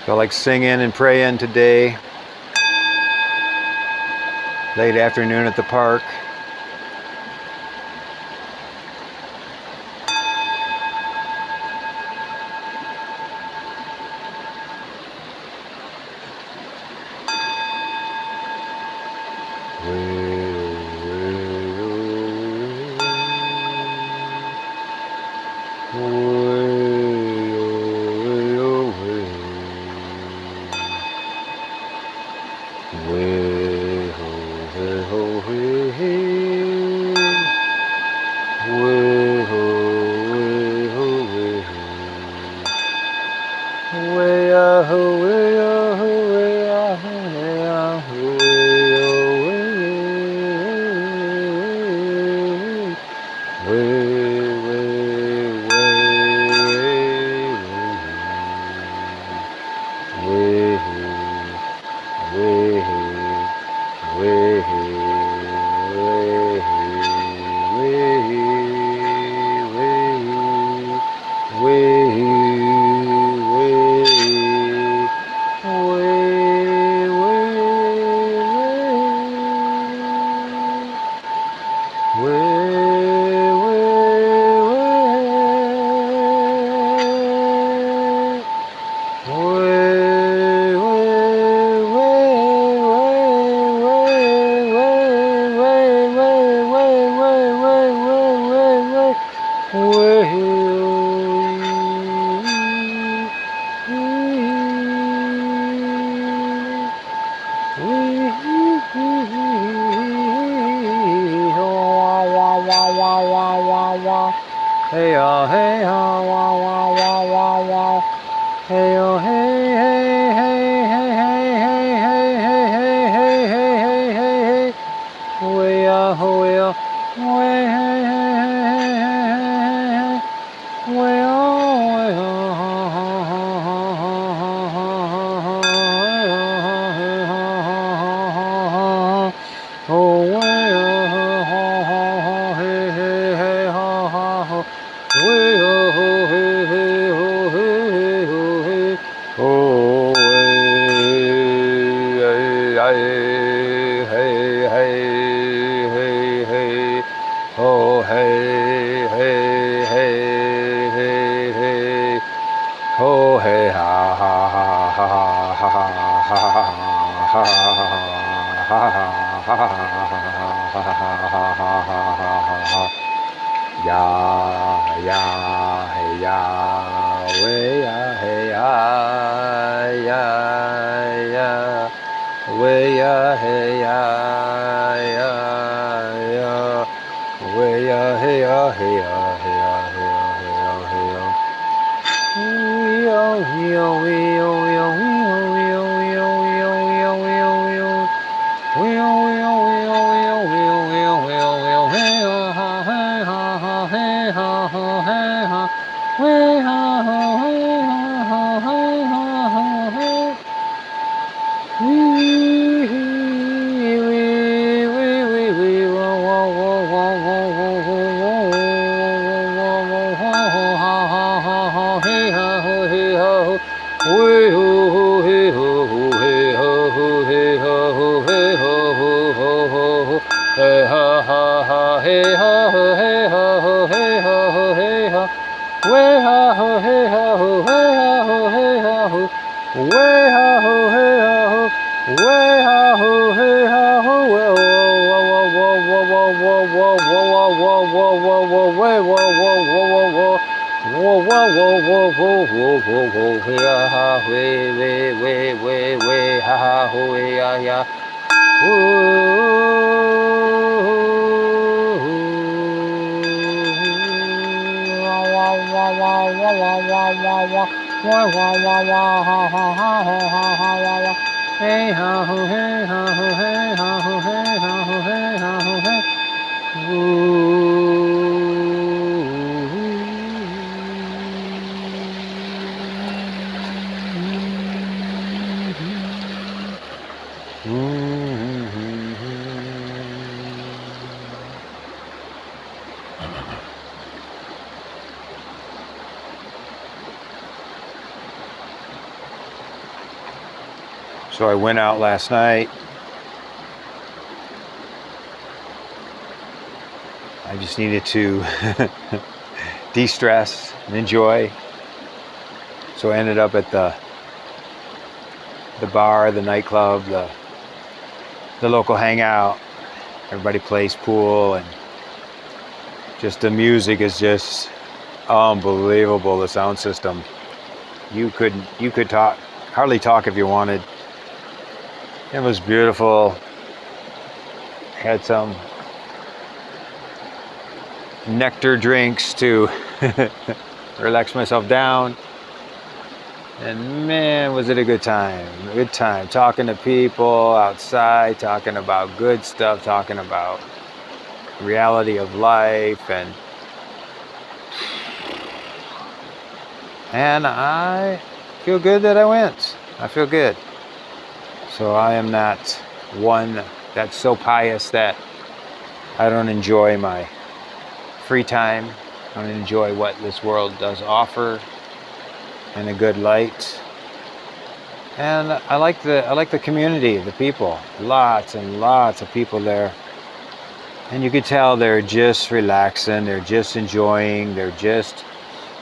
Felt like singing and praying today. Late afternoon at the park. Hey oh hey oh wah wah wah wah wah. Hey oh hey hey hey hey hey hey hey hey hey hey hey hey hey. Way ah way ah way hey hey hey hey hey hey. Way oh way oh. So I went out last night. I just needed to de-stress and enjoy. So I ended up at the bar, the nightclub, the local hangout. Everybody plays pool, and just the music is just unbelievable. The sound system. You could hardly talk if you wanted. It was beautiful. Had some nectar drinks to relax myself down. And man, was it a good time. A good time talking to people outside, talking about good stuff, talking about reality of life, and I feel good that I went. I feel good. So I am not one that's so pious that I don't enjoy my free time. I don't enjoy what this world does offer in a good light. And I like the community, the people. Lots and lots of people there. And you could tell they're just relaxing, they're just enjoying, they're just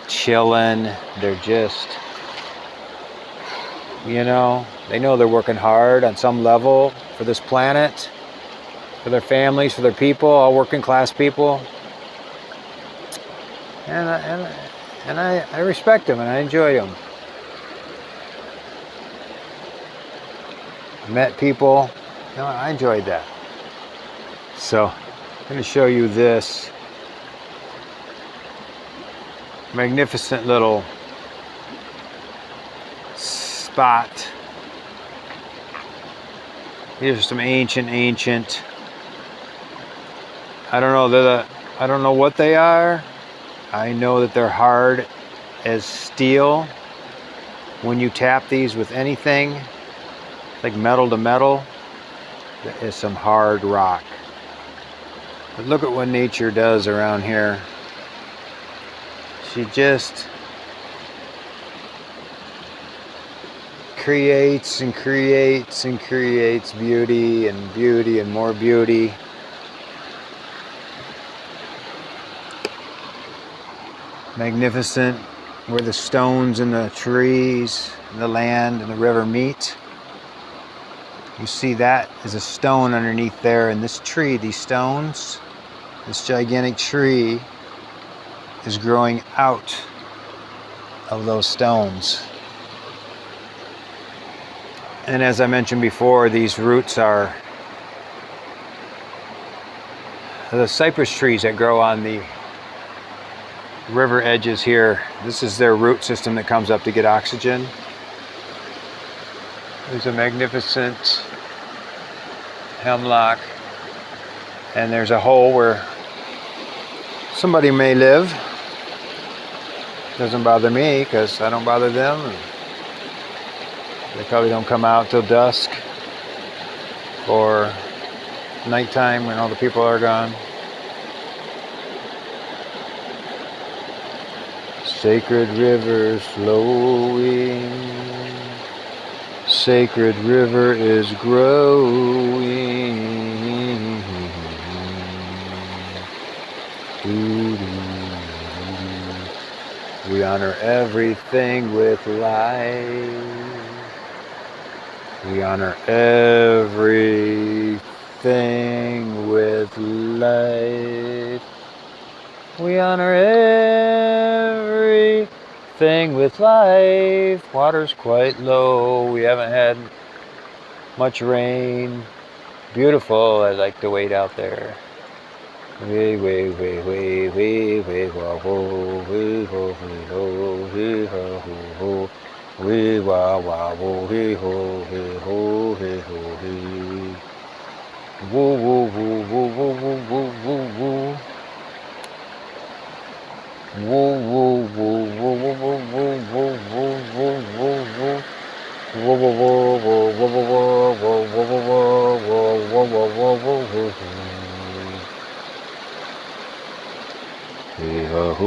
chilling, they're just, they know they're working hard on some level for this planet, for their families, for their people, all working class people. And I respect them and I enjoy them. Met people, I enjoyed that. So I'm going to show you this magnificent little spot. These are some ancient. I don't know what they are. I know that they're hard as steel. When you tap these with anything, like metal to metal, there is some hard rock. But look at what nature does around here. She just creates and creates and creates beauty and beauty and more beauty. Magnificent, where the stones and the trees and the land and the river meet. You see that is a stone underneath there, and this tree, these stones, this gigantic tree is growing out of those stones. And as I mentioned before, these roots are the cypress trees that grow on the river edges here. This is their root system that comes up to get oxygen. There's a magnificent hemlock, and there's a hole where somebody may live. Doesn't bother me because I don't bother them. They probably don't come out till dusk or nighttime when all the people are gone. Sacred river flowing, sacred river is growing. We honor everything with life. We honor everything with life. We honor everything with life. Water's quite low. We haven't had much rain. Beautiful. I like to wait out there. Way, way, way, way, way, way, wah, whoa, way, ho, hey, ho, hey, ho, ho, ho. Way, wah, wah, whoa, hey, ho, hey, ho, hey, ho, hey. Woo, woo, woo, woo, woo, woo, woo, woo, woo. Woo, woo, woo, woo, woo, woo, woo, woo, woo, woo, woo, woo. Whoa, whoa, whoa, whoa, whoa, whoa, whoa, whoa, whoa, whoa, whoa, whoa, whoa, whoa, whoa. Hey, ho, ho.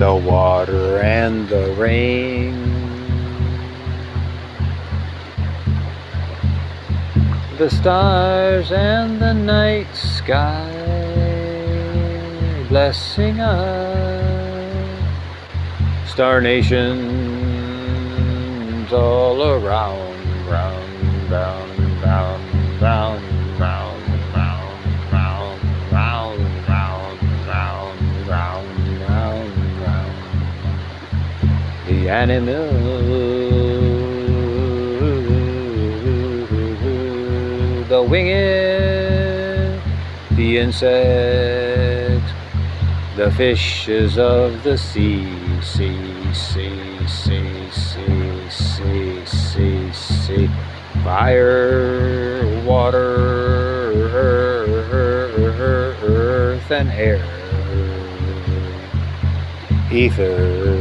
the water and the rain, the stars and the night sky, blessing us, star nations all around, round, round, round, round, round, round, round, round, round, round, round, round, round. The animals, the winged, the insects, the fishes of the sea, sea, sea, sea, sea, sea, sea, sea, fire, water, earth and air, ether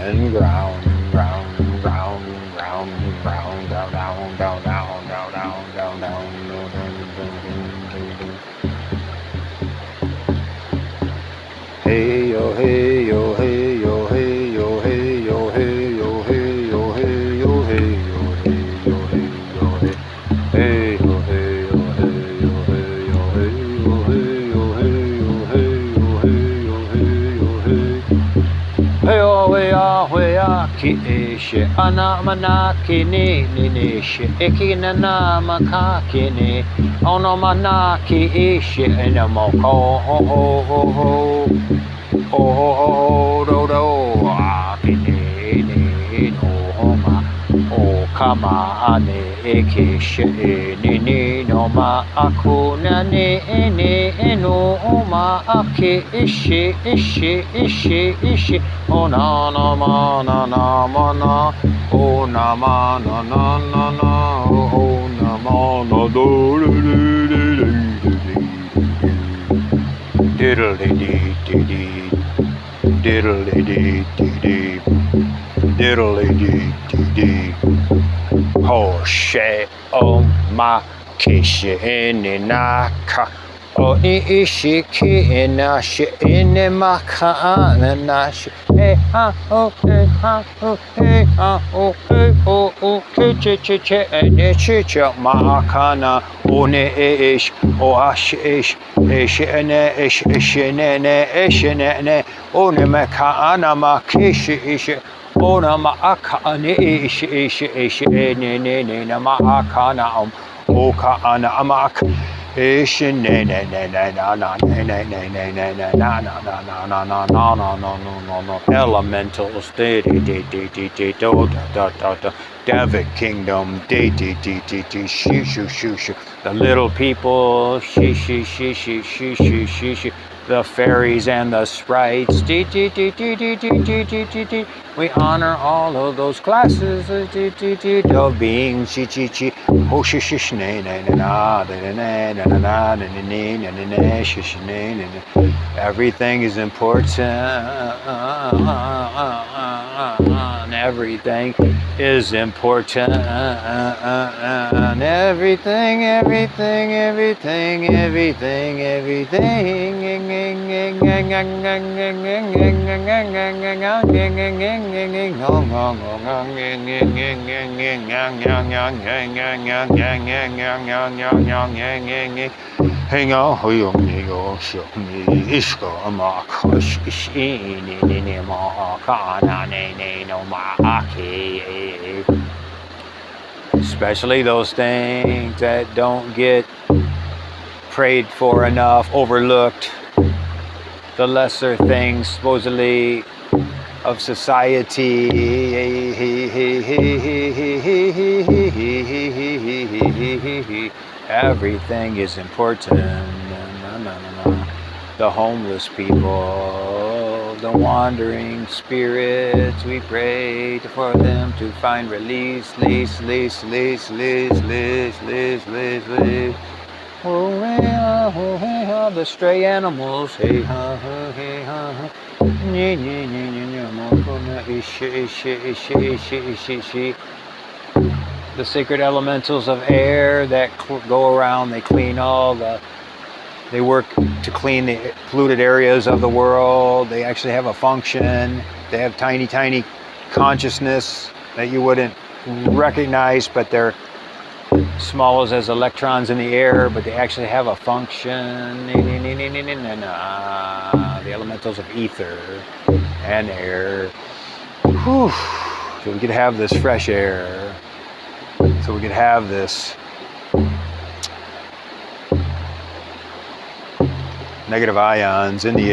and ground, ground, ground, ground, ground, down, down, down, down, down, down, down, down. Hey yo, hey yo, hey yo, hey yo, hey yo, hey yo, hey yo, hey yo, hey yo, hey yo, hey yo, hey, hey yo, hey yo, hey yo, hey yo, hey yo, hey yo, hey yo, hey yo, hey yo, hey yo, hey yo, hey yo, ki she anamana ki ni she ikina na maka ki ni onomana ki she enamo ho ho ho ho ho. Oh, do do, ki ni no ma, o kama ane eke she ni no ma akuna ne no ma ake ishi o na na ma na na ma na o na ma na na na na o na ma na do diddle dee dee dee. Diddly dee dee dee, diddly dee dee dee. Oh shit, oh my kishi in naka. Oh ishi ki na shi in maka na shi. Hey ha oh hey ha oh hey ha oh hey oh oh che ne chi makana one ish oh ash ish ne ish ne one makana makishi ish ona maakane ish ne na maakana oka ana amak ish ne na elementals de David Kingdom de shoo the little people she the fairies and the sprites we honor all of those classes of being everything is important. Everything is important. Hang on, especially those things that don't get prayed for enough, overlooked, the lesser things supposedly of society. Everything is important. The homeless people, the wandering spirits, we pray for them to find release. The stray animals, the sacred elementals of air that go around, they clean all the They work to clean the polluted areas of the world. They actually have a function. They have tiny, tiny consciousness that you wouldn't recognize, but they're small as electrons in the air, but they actually have a function. The elementals of ether and air. Whew. So we could have this fresh air. So we could have this negative ions in the